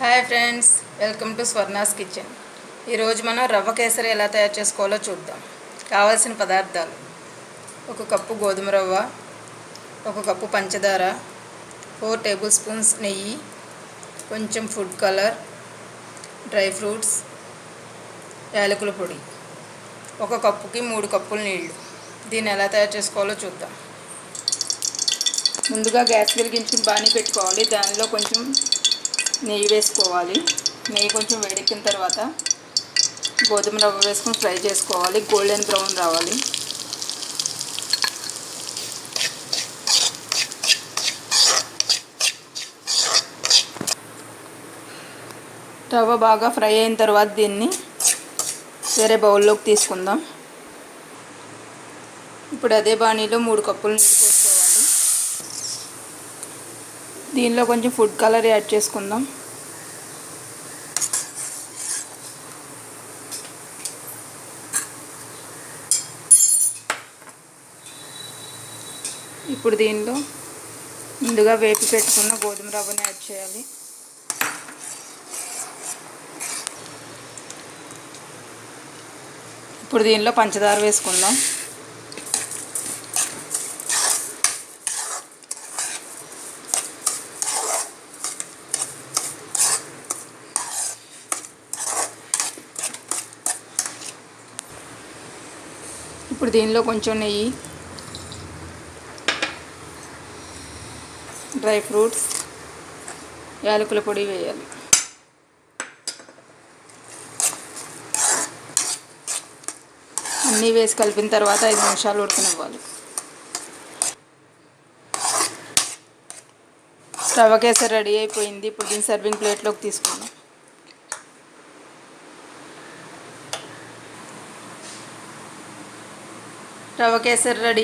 Hi friends, welcome to Swarna's kitchen. ఈరోజు మనం రవ్వ కేసరి ఎలా తయారు చేసుకోవాలో చూద్దాం. కావాల్సిన పదార్థాలు: 1 కప్పు గోధుమ రవ్వ, 1 కప్పు పంచదార, 4 టేబుల్ స్పూన్స్ నెయ్యి, కొంచెం ఫుడ్ కలర్, డ్రై ఫ్రూట్స్, యాలకుల పొడి. 1 కప్పుకి 3 కప్పులు నీళ్ళు. దీన్ని ఎలా తయారు చేసుకోవాలో చూద్దాం. ముందుగా గ్యాస్ వెలిగించుకుని బాణీ పెట్టుకోవాలి. దానిలో కొంచెం నెయ్యి వేసుకోవాలి. నెయ్యి కొంచెం వేడెక్కిన తర్వాత గోధుమ రవ్వ వేసుకొని ఫ్రై చేసుకోవాలి. గోల్డెన్ బ్రౌన్ రావాలి. రవ్వ బాగా ఫ్రై అయిన తర్వాత దీన్ని వేరే బౌల్లోకి తీసుకుందాం. ఇప్పుడు అదే బాణీలో 3 కప్పులు నీళ్ళు పోసుకోవాలి. దీనిలో కొంచెం ఫుడ్ కలర్ యాడ్ చేసుకుందాం. ఇప్పుడు దీనిలో ముందుగా వేపి పెట్టుకున్న గోధుమ రవ్వని యాడ్ చేయాలి. ఇప్పుడు దీనిలో పంచదార వేసుకుందాం. ఇప్పుడు దీనిలో కొంచెం నెయ్యి, డ్రై ఫ్రూట్స్, యాలకుల పొడి వేయాలి. అన్నీ వేసి కలిపిన తర్వాత 5 నిమిషాలు ఉడకనివ్వాలి. రవ్వ కేసరి రెడీ అయిపోయింది. ఇప్పుడు దీన్ని సర్వింగ్ ప్లేట్లోకి తీసుకుందాం. రవ్వ కేసరి రెడీ.